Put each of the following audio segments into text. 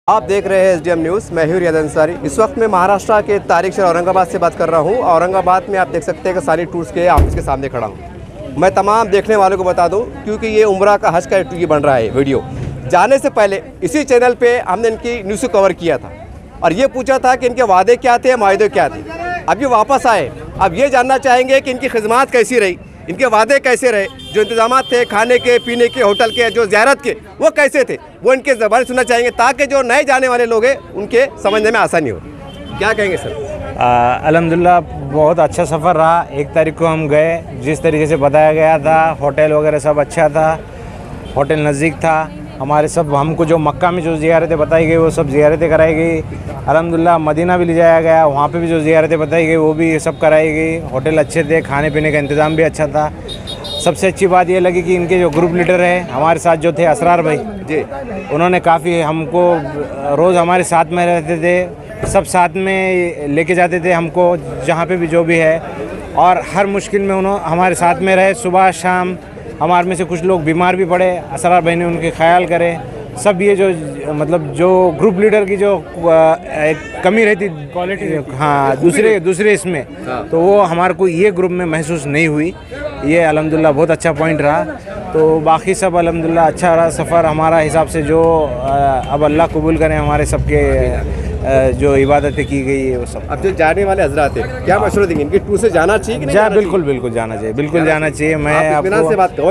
आप देख रहे हैं एसडीएम न्यूज़। मैं हूं रियाद अंसारी। इस वक्त मैं महाराष्ट्र के तारिक शहर औरंगाबाद से बात कर रहा हूं। औरंगाबाद में आप देख सकते हैं कि सानी टूर्स के ऑफिस के सामने खड़ा हूं। मैं तमाम देखने वालों को बता दूं, क्योंकि ये उम्रा का हज का ये बन रहा है वीडियो। जाने से पहले इसी चैनल पे हमने इनकी न्यूज़ को कवर किया था और ये पूछा था कि इनके वादे क्या थे, मायदे क्या थे। अब ये वापस आए। अब ये जानना चाहेंगे कि इनकी खिदमत कैसी रही, इनके वादे कैसे रहे, जो इंतजाम थे खाने के, पीने के, होटल के, जो ज़ियारत के, वो कैसे थे, वो इनके ज़बान सुनना चाहेंगे, ताकि जो नए जाने वाले लोग हैं उनके समझने में आसानी हो। क्या कहेंगे सर? अल्हम्दुलिल्लाह बहुत अच्छा सफ़र रहा। 1 तारीख को हम गए, जिस तरीके से बताया गया था, होटल वगैरह सब अच्छा था, होटल नज़दीक था हमारे। सब हमको जो मक्का में जो ज़ियारतें बताई गई वो सब ज़ियारतें कराई गई। अल्हम्दुलिल्लाह मदीना भी ले जाया गया, वहाँ पे भी जो ज़ियारतें बताई गई वो भी सब कराई गई। होटल अच्छे थे, खाने पीने का इंतज़ाम भी अच्छा था। सबसे अच्छी बात ये लगी कि इनके जो ग्रुप लीडर है हमारे साथ जो थे असरार भाई जी, उन्होंने काफ़ी हमको रोज़ हमारे साथ में रहते थे, सब साथ में लेके जाते थे हमको जहाँ पे भी जो भी है, और हर मुश्किल में उन्होंने हमारे साथ में रहे। सुबह शाम हमारे में से कुछ लोग बीमार भी पड़े, असरार भाई ने उनके ख्याल करे। सब ये जो मतलब जो ग्रुप लीडर की जो एक कमी रहती क्वालिटी, हाँ दूसरे इसमें, तो वो हमारे को ये ग्रुप में महसूस नहीं हुई। ये अल्हम्दुलिल्लाह बहुत अच्छा पॉइंट रहा। तो बाकी सब अल्हम्दुलिल्लाह अच्छा रहा सफ़र हमारा हिसाब से। जो अब अल्लाह कबूल करें हमारे सबके जो इबादतें की गई है वो सब। अब जो जाने वाले हजरात हैं, क्या मशवरा देंगे? इनकी टूर से जाना चाहिए कि नहीं? बिल्कुल जाना चाहिए, बिल्कुल जाना चाहिए। मैं इत्मीनान से बात करो।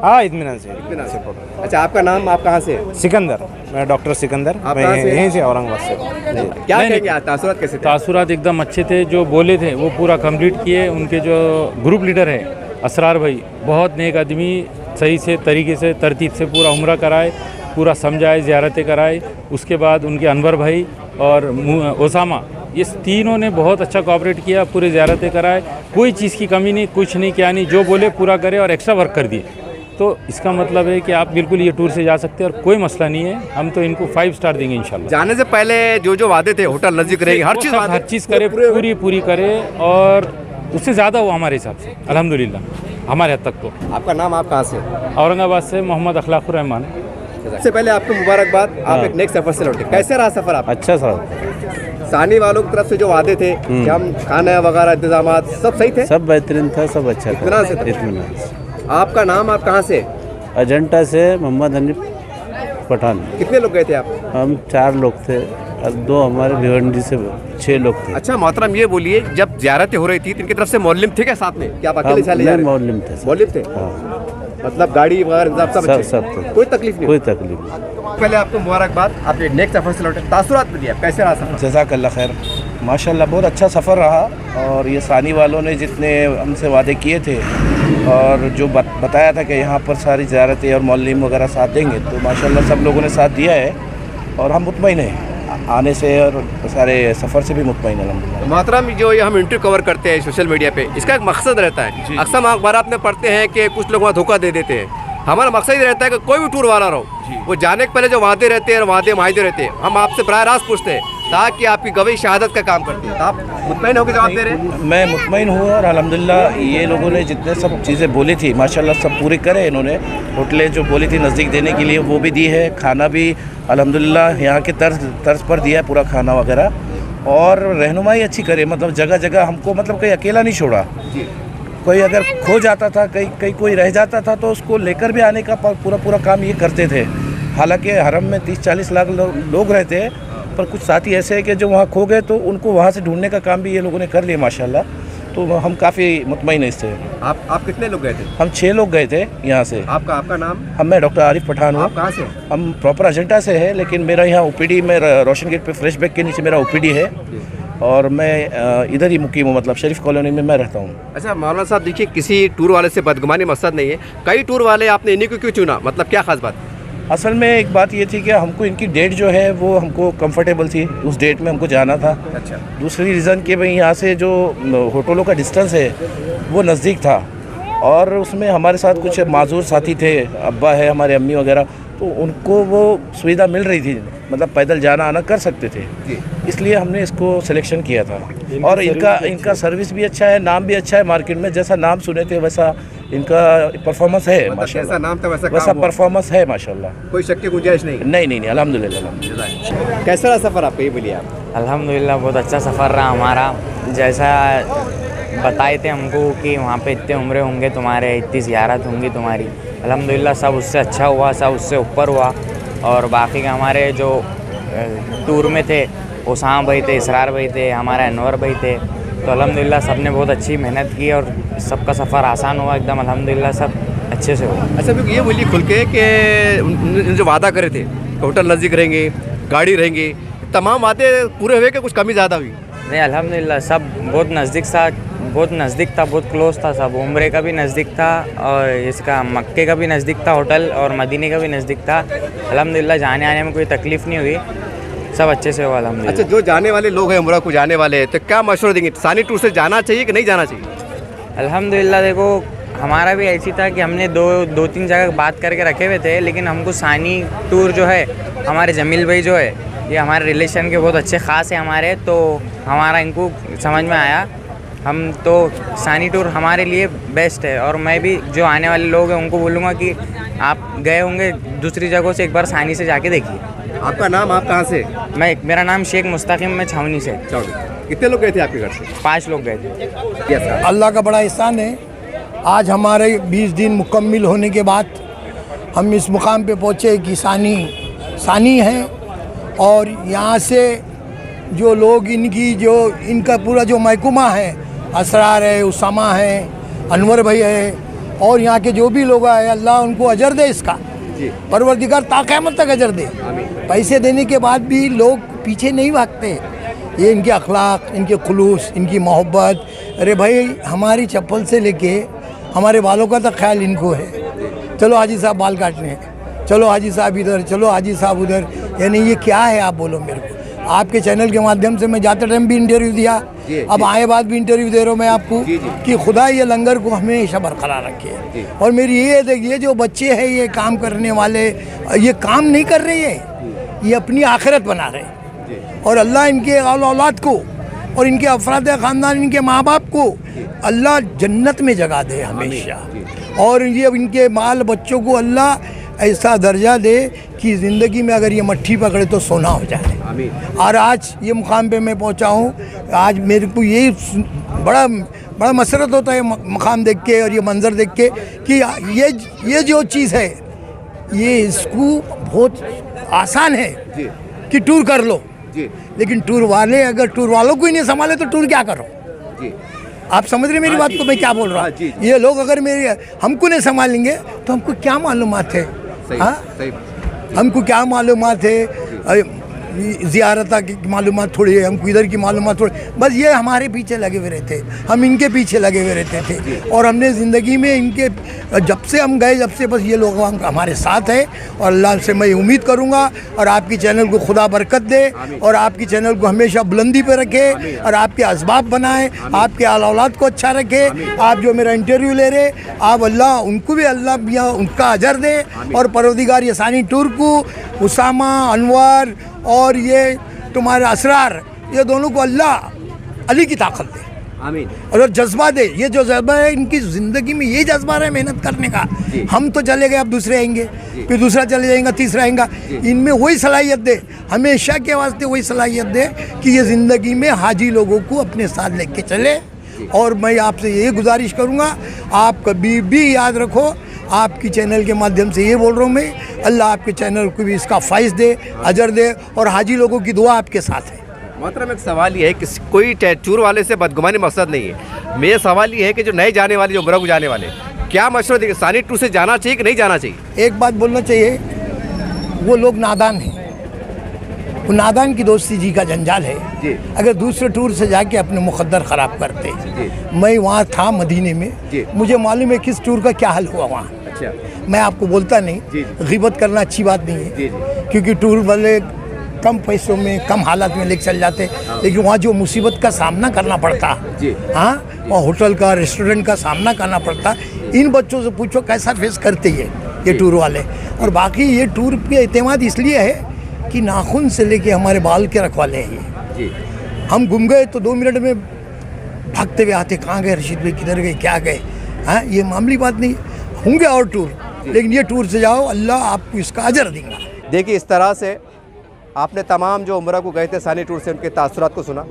हाँ इत्मीनान से। अच्छा, आपका नाम, आप कहाँ से? सिकंदर, मैं डॉक्टर सिकंदर, मैं यहीं से औरंगाबाद से। क्या कहेंगे, तासुरात कैसे थे? तासुरात एकदम अच्छे थे। जो बोले थे वो पूरा कंप्लीट किए। उनके जो ग्रुप लीडर है असरार भाई, बहुत नेक आदमी, सही से तरीके से तरतीब से पूरा उम्रा कराए, पूरा समझाए, ज़ियारतें कराए। उसके बाद उनके अनवर भाई और ओसामा, ये तीनों ने बहुत अच्छा कोऑपरेट किया, पूरे ज़ियारतें कराए, कोई चीज़ की कमी नहीं, कुछ नहीं क्या नहीं, जो बोले पूरा करे और एक्स्ट्रा वर्क कर दिए। तो इसका मतलब है कि आप बिल्कुल ये टूर से जा सकते हैं और कोई मसला नहीं है। हम तो इनको 5 स्टार देंगे इंशाल्लाह। जाने से पहले जो वादे थे, होटल नज़दीक रहेगी, हर चीज़ करे, पूरी करे, और उससे ज़्यादा हो हमारे हिसाब से अल्हम्दुलिल्लाह हमारे हद तक। तो आपका नाम, आप कहाँ से? औरंगाबाद से मोहम्मद अखलाकुर रहमान। सबसे पहले आपको मुबारकबाद, आप एक नेक्स्ट सफ़र से लौटे। कैसे रहा सफ़र आप? अच्छा सर। सानी वालों की तरफ से जो वादे थे कि हम खाना वगैरह इंतजाम सब सही थे? सब बेहतरीन था, सब अच्छा था। इत्मीनान से था। आपका नाम, आप कहाँ से? अजंता से मोहम्मद हनीफ पठान। कितने लोग गए थे आप? हम 4 लोग थे और 2 हमारे भिवंडी से 6 लोग थे। अच्छा मोहतरम, ये बोलिए, जब ज़ियारतें हो रही थी तो इनकी तरफ से मौलम थे क्या साथ में? क्या आप अकेले चले जा रहे? मौलम थे। मौलम थे? मतलब गाड़ी वगैरह सब कोई तकलीफ नहीं? कोई तकलीफ नहीं। पहले आपको मुबारकबाद, आप एक नेक्स्ट सफ़र से लौटे। तासुरात में दिया, कैसे रहा सफ़र? जज़ाकल्लाह खैर। माशाल्लाह बहुत अच्छा सफ़र रहा। और ये सानी वालों ने जितने हमसे वादे किए थे और जो बताया था कि यहाँ पर सारी ज़ियारतें और मौलम वगैरह साथ देंगे, तो माशाल्लाह सब लोगों ने साथ दिया है और हम मुतमईन हैं आने से और सारे सफ़र से भी मुतमईन है। मोहतरम, जो ये हम इंटरव्यू कवर करते हैं सोशल मीडिया पे, इसका एक मकसद रहता है। अक्सर अखबारात में पढ़ते हैं कि कुछ लोग वहाँ धोखा दे देते हैं। हमारा मकसद ये रहता है कि कोई भी टूर वाला रहो, वो जाने के पहले जो वादे रहते हैं और मायदे रहते हैं, हम आपसे बराह रास्त पूछते हैं ताकि आपकी गवाही शहादत का काम करते हैं। तो आप मुतमईन होकर जवाब दे रहे हैं? मैं मुतमईन हूँ और अल्हम्दुलिल्लाह ये लोगों ने जितने सब चीज़ें बोली थी माशाल्लाह सब पूरी करे इन्होंने। होटलें जो बोली थी नज़दीक देने के लिए वो भी दी है, खाना भी अल्हम्दुलिल्लाह यहाँ के तर्ज पर दिया है पूरा खाना वगैरह, और रहनुमाई अच्छी करे। मतलब जगह जगह हमको मतलब कहीं अकेला नहीं छोड़ा। कोई अगर खो जाता था, कहीं कोई रह जाता था, तो उसको लेकर भी आने का पूरा काम ये करते थे। हालांकि हरम में 30-40 लाख लोग रहते हैं, पर कुछ साथी ऐसे हैं कि जो वहाँ खो गए तो उनको वहाँ से ढूंढने का काम भी ये लोगों ने कर लिया माशाल्लाह। तो हम काफ़ी मुतमईन हैं इससे। आप कितने लोग गए थे? हम 6 लोग गए थे यहाँ से। आपका नाम? मैं डॉक्टर आरिफ पठान हूँ। आप कहाँ से? हम प्रॉपर अजंता से है, लेकिन मेरा यहाँ ओपीडी में रोशन गेट पे फ्रेश बैग के नीचे मेरा ओपीडी है और मैं इधर ही मुकीम हूँ, मतलब शरीफ कॉलोनी में मैं रहता हूँ। अच्छा मौलाना साहब, देखिए किसी टूर वाले से बदगुमानी मकसद नहीं है, कई टूर वाले आपने इन्हीं को क्यों चुना, मतलब क्या खास बात? असल में एक बात ये थी कि हमको इनकी डेट जो है वो हमको कंफर्टेबल थी, उस डेट में हमको जाना था। अच्छा। दूसरी रीज़न कि भाई यहाँ से जो होटलों का डिस्टेंस है वो नज़दीक था और उसमें हमारे साथ कुछ माजूर साथी थे, अब्बा है हमारे, अम्मी वगैरह, तो उनको वो सुविधा मिल रही थी, मतलब पैदल जाना आना कर सकते थे, इसलिए हमने इसको सिलेक्शन किया था। और इनका सर्विस भी अच्छा है, नाम भी अच्छा है, मार्केट में जैसा नाम सुने थे वैसा इनका परफॉर्मेंस है मतलब माशाल्लाह। जैसा नाम था वैसा वैसा काम हुआ। परफॉर्मेंस है माशाल्लाह। कोई शक की गुंजाइश नहीं नहीं नहीं नहीं, अल्हम्दुलिल्लाह अल्हम्दुलिल्लाह। कैसा रहा सफ़र आपका, ये बोलिए आप। अल्हम्दुलिल्लाह बहुत अच्छा सफ़र रहा हमारा। जैसा बताए थे हमको कि वहाँ पे इतने उम्रे होंगे तुम्हारे, इतनी ज़ियारत होंगी तुम्हारी, अल्हम्दुलिल्लाह सब उससे अच्छा हुआ, सब उससे ऊपर हुआ। और बाकी के हमारे जो टूर में थे, उसामा भाई थे, इसरार भाई थे, हमारे अनवर भाई थे, तो अल्हम्दुलिल्लाह सब ने बहुत अच्छी मेहनत की और सबका सफ़र आसान हुआ एकदम, अल्हम्दुलिल्लाह सब अच्छे से हुआ। अच्छा अभी ये बोलिए खुल के कि उन्होंने जो वादा करे थे कि होटल नज़दीक रहेंगे, गाड़ी रहेंगी, तमाम वादे पूरे हुए कि कुछ कमी ज़्यादा हुई? नहीं अल्हम्दुलिल्लाह सब बहुत नज़दीक था, बहुत क्लोज था सब। उम्रे का भी नज़दीक था और इसका मक्के का भी नज़दीक था होटल, और मदीने का भी नज़दीक था। अल्हम्दुलिल्लाह जाने आने में कोई तकलीफ़ नहीं हुई, सब अच्छे से हुआ अल्हम्दुलिल्लाह। अच्छा जो जाने वाले लोग हैं उम्रा को जाने वाले हैं, तो क्या मशवरा देंगे, सानी टूर से जाना चाहिए कि नहीं जाना चाहिए? अल्हम्दुलिल्लाह देखो हमारा भी ऐसी था कि हमने दो तीन जगह बात करके रखे हुए थे, लेकिन हमको सानी टूर जो है, हमारे जमील भाई जो है, ये हमारे रिलेशन के बहुत अच्छे ख़ास हैं हमारे, तो हमारा इनको समझ में आया, हम तो सानी टूर हमारे लिए बेस्ट है। और मैं भी जो आने वाले लोग हैं उनको बोलूँगा कि आप गए होंगे दूसरी जगहों से, एक बार सानी से जाके देखिए। आपका नाम, आप कहाँ से? मेरा नाम शेख मुस्तकिम, मैं छावनी से। कितने लोग गए थे आपके घर से? 5 लोग गए थे। अल्लाह का बड़ा एहसान है, आज हमारे 20 दिन मुकम्मिल होने के बाद हम इस मुकाम पे पहुँचे कि सानी है। और यहाँ से जो लोग इनका पूरा जो महकुमा है, असरार है, उसामा है, अनवर भाई है, और यहाँ के जो भी लोग आए, अल्लाह उनको अजर दे इसका, परवरदिगार ता क़यामत तक अजर दे। पैसे देने के बाद भी लोग पीछे नहीं भागते, ये इनके अखलाक, इनके खुलूस, इनकी मोहब्बत। अरे भाई हमारी चप्पल से लेके हमारे बालों का तो ख्याल इनको है। चलो हाजी साहब बाल काटने, चलो हाजी साहब इधर, चलो हाजी साहब उधर, यानी ये क्या है आप बोलो मेरे को। आपके चैनल के माध्यम से मैं जाते टाइम भी इंटरव्यू दिया, अब आए बाद भी इंटरव्यू दे रहा हूँ मैं आपको कि खुदा ये लंगर को हमेशा बरकरार रखे। और मेरी ये जो बच्चे हैं, ये काम करने वाले, ये काम नहीं कर रहे हैं, ये अपनी आखिरत बना रहे हैं। और अल्लाह इनके औलाद को और इनके अफराद ख़ानदान, इनके माँ बाप को अल्लाह जन्नत में जगह दे हमेशा। और ये इनके बाल बच्चों को अल्लाह ऐसा दर्जा दे कि ज़िंदगी में अगर ये मट्ठी पकड़े तो सोना हो जाए। और आज ये मुकाम पे मैं पहुंचा हूँ, आज मेरे को ये बड़ा मसरत होता है मकाम देख के और ये मंज़र देख के कि ये जो चीज़ है, ये इसको बहुत आसान है कि टूर कर लो, लेकिन टूर वालों को ही नहीं संभाले तो टूर क्या करो। आप समझ रहे मेरी बात को, मैं क्या बोल रहा हूँ। ये लोग अगर हमको नहीं संभालेंगे तो हमको क्या मालूमात है? हमको क्या मालूमात है? ज़ियारत की मालूमात थोड़ी है, हमको इधर की मालूमात थोड़ी, बस ये हमारे पीछे लगे हुए रहते, हम इनके पीछे लगे हुए रहते थे। और हमने ज़िंदगी में इनके जब से हम गए, जब से बस ये लोग हमारे साथ है। और अल्लाह से मैं उम्मीद करूँगा और आपकी चैनल को खुदा बरकत दे और आपकी चैनल को हमेशा बुलंदी पे रखे और आपके असबाब बनाए, आपके औलाद को अच्छा रखे। आप जो मेरा इंटरव्यू ले रहे, आप अल्लाह उनको भी अल्लाह उनका अजर दे। और परवरदिगार ये सानी टूर को, उसामा, अनवर और ये तुम्हारे असरार, ये दोनों को अल्लाह अली की ताकत दे, आमीन। और जज्बा दे, ये जो जज्बा है इनकी ज़िंदगी में, ये जज्बा है मेहनत करने का। हम तो चले गए, अब दूसरे आएंगे, फिर दूसरा चले जाएगा, तीसरा आएगा, इनमें वही सलाहियत दे, हमेशा के वास्ते वही सलाहियत दे कि ये ज़िंदगी में हाजी लोगों को अपने साथ लेके चले। और मैं आपसे ये गुजारिश करूँगा, आप कभी भी याद रखो, आपकी चैनल के माध्यम से ये बोल रहा हूँ मैं, अल्लाह आपके चैनल को भी इसका फ़ायदा दे, अजर दे, और हाजी लोगों की दुआ आपके साथ है। मोहतरम एक सवाल ये है कि कोई टूर वाले से बदगुमानी मकसद नहीं है, मेरा सवाल ये है कि जो नए जाने वाले, जो उम्रा को जाने वाले, क्या मशवरा देंगे, सानी टूर से जाना चाहिए कि नहीं जाना चाहिए? एक बात बोलना चाहिए, वो लोग नादान हैं, वो नादान की दोस्ती जी का जंजाल है। अगर दूसरे टूर से जाके अपने मुकद्दर ख़राब करते। मैं वहाँ था मदीने में, मुझे मालूम है किस टूर का क्या हाल हुआ वहाँ। मैं आपको बोलता नहीं, गिबत करना अच्छी बात नहीं है, क्योंकि टूर वाले कम पैसों में, कम हालात में लेकर चल जाते, लेकिन वहाँ जो मुसीबत का सामना करना पड़ता, हाँ, और होटल का, रेस्टोरेंट का सामना करना पड़ता, इन बच्चों से पूछो कैसा फेस करते हैं ये टूर वाले। और बाकी ये टूर पे एतमाद इसलिए है कि नाखून से लेके हमारे बाल के रखवाले हैं ये। हम गुम गए तो 2 मिनट में भागते हुए आते, कहाँ गए रशीद भाई, किधर गए, क्या गए, हाँ, ये मामूली बात नहीं है। होंगे और टूर, लेकिन ये टूर से जाओ, अल्लाह आपको इसका अजर देगा। देखिए इस तरह से आपने तमाम जो उम्रा को गए थे सानी टूर से उनके तासुरात को सुना,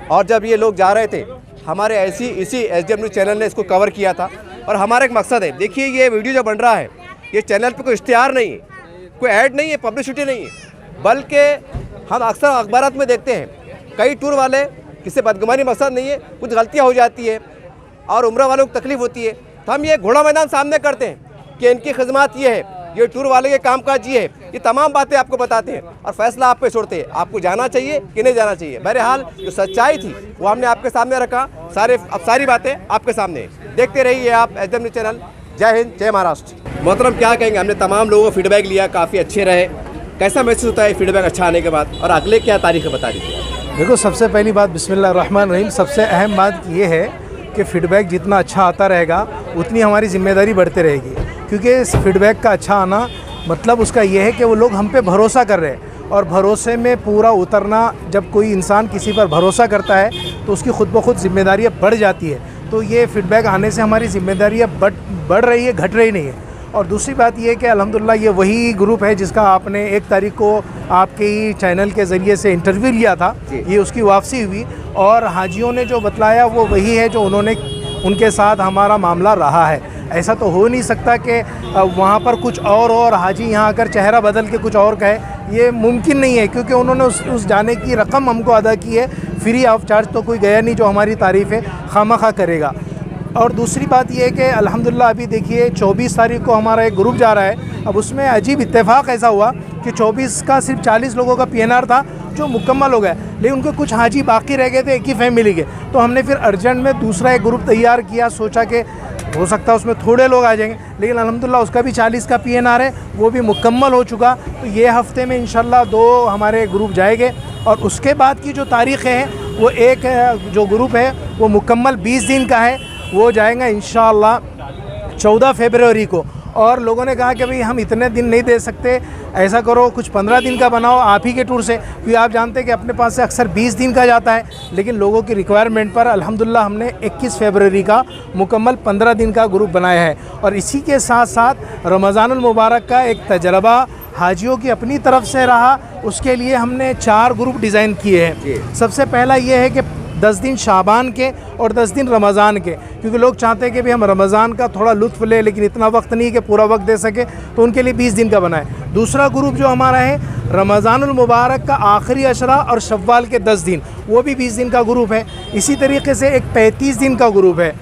और जब ये लोग जा रहे थे हमारे इसी SDM न्यूज़ चैनल ने इसको कवर किया था। और हमारा एक मकसद है, देखिए ये वीडियो जो बन रहा है ये चैनल पे कोई इश्तिहार नहीं है, कोई ऐड नहीं है, पब्लिसिटी नहीं है, बल्कि हम अक्सर अखबारात में देखते हैं कई टूर वाले, किसी बदगुमानी मकसद नहीं है, कुछ गलतियाँ हो जाती है और उम्रा वालों को तकलीफ़ होती है, तो हम ये घोड़ा मैदान सामने करते हैं कि इनकी खिदमत ये है, ये टूर वाले के कामकाज ये है, ये तमाम बातें आपको बताते हैं और फैसला आप पे छोड़ते हैं, आपको जाना चाहिए कि नहीं जाना चाहिए। बहरहाल जो सच्चाई थी वो हमने आपके सामने रखा, सारी बातें आपके सामने। देखते रहिए आप SDM न्यूज़ चैनल। जय हिंद, जय महाराष्ट्र। मोहतरम क्या कहेंगे, हमने तमाम लोगों को फीडबैक लिया, काफ़ी अच्छे रहे, कैसा महसूस होता है फीडबैक अच्छा आने के बाद, और अगले क्या तारीख बता दीजिए? देखो, सबसे पहली बात बिस्मिल्लाहिर्रहमानिर्रहीम, सबसे अहम बात ये है कि फ़ीडबैक जितना अच्छा आता रहेगा उतनी हमारी ज़िम्मेदारी बढ़ती रहेगी, क्योंकि इस फीडबैक का अच्छा आना मतलब उसका ये है कि वो लोग हम पे भरोसा कर रहे हैं, और भरोसे में पूरा उतरना, जब कोई इंसान किसी पर भरोसा करता है तो उसकी ख़ुद ब खुद ज़िम्मेदारियाँ बढ़ जाती है। तो ये फ़ीडबैक आने से हमारी ज़िम्मेदारियाँ बढ़ रही है, घट रही नहीं है। और दूसरी बात ये है कि अल्हम्दुलिल्लाह ये वही ग्रुप है जिसका आपने 1 तारीख को आपके ही चैनल के ज़रिए से इंटरव्यू लिया था, ये उसकी वापसी हुई, और हाजियों ने जो बतलाया वो वही है जो उनके साथ हमारा मामला रहा है। ऐसा तो हो नहीं सकता कि वहाँ पर कुछ और हाजी यहाँ आकर चेहरा बदल के कुछ और कहे, ये मुमकिन नहीं है, क्योंकि उन्होंने उस जाने की रकम हमको अदा की है, फ्री ऑफ चार्ज तो कोई गया नहीं जो हमारी तारीफ़ें खामखा करेगा। और दूसरी बात ये है कि अल्हम्दुलिल्लाह अभी देखिए 24 तारीख को हमारा एक ग्रुप जा रहा है। अब उसमें अजीब इत्तेफाक ऐसा हुआ कि 24 का सिर्फ 40 लोगों का PNR था जो मुकम्मल हो गया, लेकिन उनके कुछ हाजी बाकी रह गए थे, एक ही फैमिली के। तो हमने फिर अर्जेंट में दूसरा एक ग्रुप तैयार किया, सोचा कि हो सकता है उसमें थोड़े लोग आ जाएंगे, लेकिन अल्हम्दुलिल्लाह उसका भी 40 का PNR है, वो भी मुकम्मल हो चुका। तो ये हफ़्ते में इंशाल्लाह 2 हमारे ग्रुप जाएंगे, और उसके बाद की जो तारीख़ें हैं वो एक जो ग्रुप है वो मुकम्मल 20 दिन का है, वो जाएगा इंशाअल्लाह 14 फरवरी को। और लोगों ने कहा कि भाई हम इतने दिन नहीं दे सकते, ऐसा करो कुछ 15 दिन का बनाओ आप ही के टूर से, क्योंकि आप जानते हैं कि अपने पास से अक्सर 20 दिन का जाता है, लेकिन लोगों की रिक्वायरमेंट पर अल्हम्दुलिल्लाह हमने 21 फरवरी का मुकम्मल 15 दिन का ग्रुप बनाया है। और इसी के साथ साथ रमज़ानुल मुबारक का एक तजर्बा हाजियों की अपनी तरफ से रहा, उसके लिए हमने 4 ग्रुप डिज़ाइन किए हैं। सबसे पहला ये है कि 10 दिन शाबान के और 10 दिन रमज़ान के, क्योंकि लोग चाहते हैं कि भी हम रमज़ान का थोड़ा लुत्फ़ ले, लेकिन इतना वक्त नहीं कि पूरा वक्त दे सके, तो उनके लिए 20 दिन का बनाए। दूसरा ग्रुप जो हमारा है रमज़ानुल मुबारक का आखिरी अशरा और शव्वाल के 10 दिन, वो भी 20 दिन का ग्रुप है। इसी तरीके से एक 35 दिन का ग्रुप है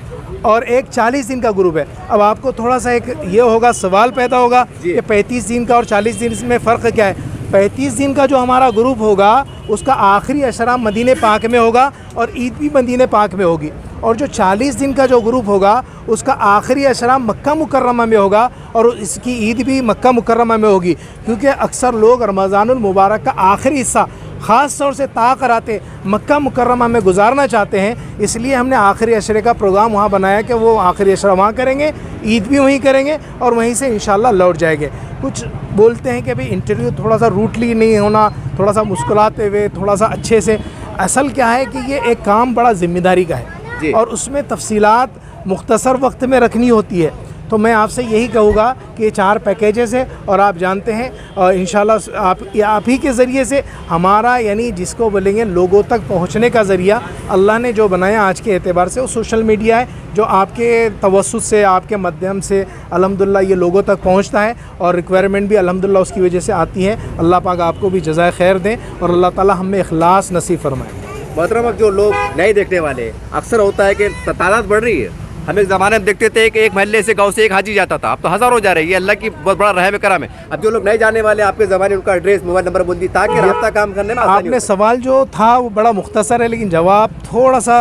और एक 40 दिन का ग्रुप है। अब आपको थोड़ा सा एक ये होगा, सवाल पैदा होगा कि 35 दिन का और 40 दिन में फ़र्क क्या है। 35 दिन का जो हमारा ग्रुप होगा उसका आखिरी अशरा मदीने पाक में होगा और ईद भी मदीने पाक में होगी, और जो 40 दिन का जो ग्रुप होगा उसका आखिरी अशरा मक्का मुकर्रमा में होगा और इसकी ईद भी मक्का मुकर्रमा में होगी, क्योंकि अक्सर लोग रमज़ानुल मुबारक का आखिरी हिस्सा ख़ास तौर से ताक़राते मक्का मुकर्रमा में गुजारना चाहते हैं। इसलिए हमने आखिरी अशरे का प्रोग्राम वहाँ बनाया कि वो आखिरी अशरा वहाँ करेंगे, ईद भी वहीं करेंगे और वहीं से इंशाल्लाह लौट जाएंगे। कुछ बोलते हैं कि भाई इंटरव्यू थोड़ा सा रूटली नहीं होना, थोड़ा सा मुस्कुराते हुए, थोड़ा सा अच्छे से। असल क्या है कि ये एक काम बड़ा ज़िम्मेदारी का है और उसमें तफसीलात मुख्तसर वक्त में रखनी होती है। तो मैं आपसे यही कहूँगा कि ये 4 पैकेजेस है और आप जानते हैं, और इंशाल्लाह आप ही के ज़रिए से हमारा, यानी जिसको बोलेंगे लोगों तक पहुँचने का ज़रिया अल्लाह ने जो बनाया आज के एतबार से, वो सोशल मीडिया है, जो आपके तवस्सुत से, आपके माध्यम से अल्हम्दुलिल्लाह ये लोगों तक पहुँचता है और रिक्वायरमेंट भी अल्हम्दुलिल्लाह उसकी वजह से आती है। अल्लाह पाक आपको भी जज़ाए खैर दें और अल्लाह ताला हमें इखलास नसीब फरमाए। मोहतरम, अब जो लोग नहीं देखने वाले, अक्सर होता है कि तादाद बढ़ रही है। हम एक ज़माने में देखते थे कि एक महल्ले से, गांव से एक हाजी जाता था, अब तो हज़ारों जा रही है। अल्लाह की बहुत बड़ा रहम करम है। अब जो लोग नहीं जाने वाले, आपके ज़माने उनका एड्रेस, मोबाइल नंबर बुंदी, ताकि रास्ता काम करने में आपने सवाल जो था वो बड़ा मुख्तसर है, लेकिन जवाब थोड़ा सा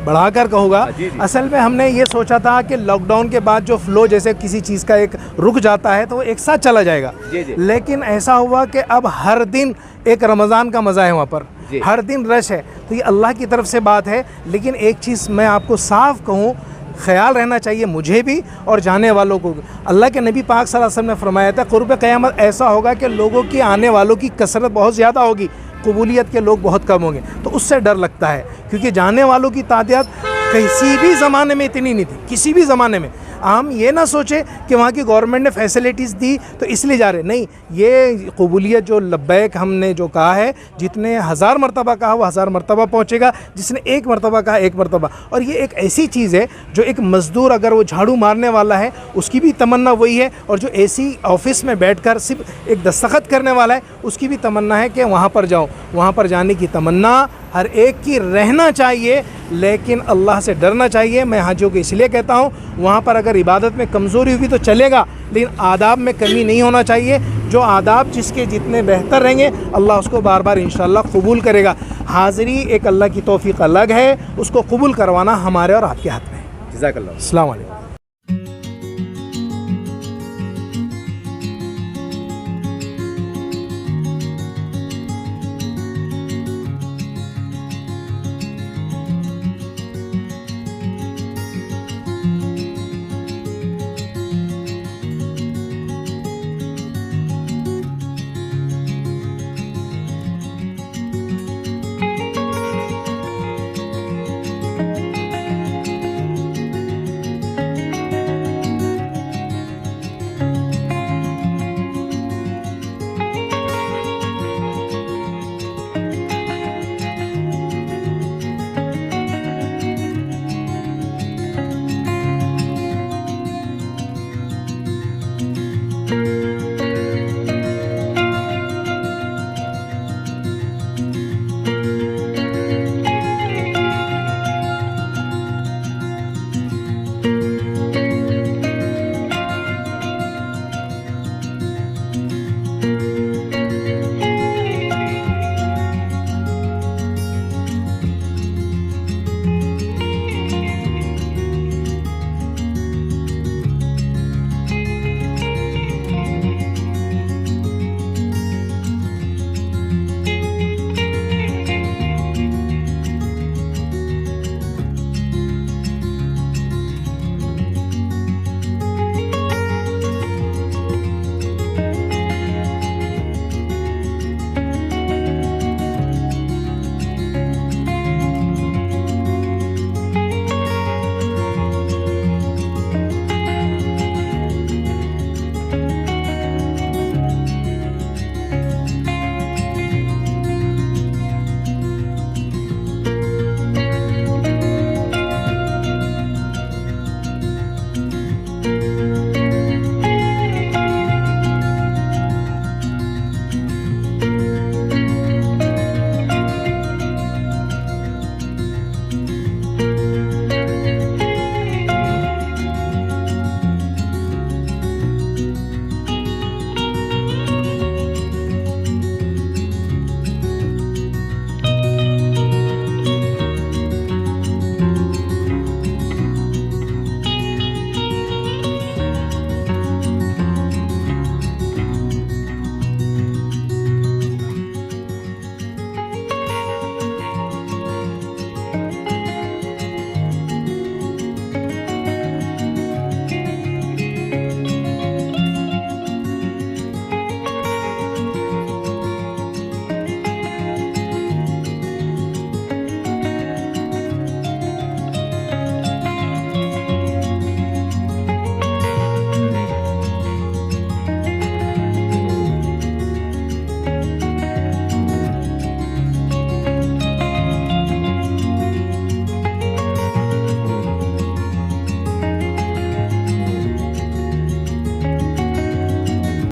बढ़ाकर कहूँगा। असल में हमने ये सोचा था कि लॉकडाउन के बाद जो फ़्लो जैसे किसी चीज़ का एक रुक जाता है तो वो एक साथ चला जाएगा, लेकिन ऐसा हुआ कि अब हर दिन एक रमज़ान का मज़ा है वहाँ पर, हर दिन रश है। तो ये अल्लाह की तरफ से बात है। लेकिन एक चीज़ मैं आपको साफ़ कहूँ, ख़याल रहना चाहिए मुझे भी और जाने वालों को। अल्लाह के नबी पाक सल्लल्लाहु अलैहि वसल्लम ने फरमाया था, क़ुर्ब क़यामत ऐसा होगा कि लोगों की आने वालों की कसरत बहुत ज़्यादा होगी, कबूलियत के लोग बहुत कम होंगे। तो उससे डर लगता है, क्योंकि जाने वालों की किसी भी ज़माने में इतनी नहीं थी, किसी भी ज़माने में। हम ये ना सोचे कि वहाँ की गवर्नमेंट ने फैसिलिटीज़ दी तो इसलिए जा रहे, नहीं, ये कबूलियत जो लब्बैक हमने जो कहा है, जितने 1000 मरतबा कहा वो 1000 मरतबा पहुँचेगा, जिसने 1 मरतबा कहा 1 मरतबा। और ये एक ऐसी चीज़ है जो एक मज़दूर अगर वो झाड़ू मारने वाला है उसकी भी तमन्ना वही है, और जो एसी ऑफिस में बैठकर सिर्फ एक दस्तखत करने वाला है उसकी भी तमन्ना है कि वहाँ पर जाओ। वहाँ पर जाने की तमन्ना हर एक की रहना चाहिए, लेकिन अल्लाह से डरना चाहिए। मैं हाजियों को इसलिए कहता हूँ, वहाँ पर अगर इबादत में कमज़ोरी हुई तो चलेगा, लेकिन आदाब में कमी नहीं होना चाहिए। जो आदाब जिसके जितने बेहतर रहेंगे अल्लाह उसको बार बार इंशाअल्लाह कबूल करेगा। हाज़िरी एक अल्लाह की तौफ़ीक़ अलग है, उसको कबूल करवाना हमारे और आपके हाथ में है। जज़ाकल्लाह। अस्सलाम वालेकुम।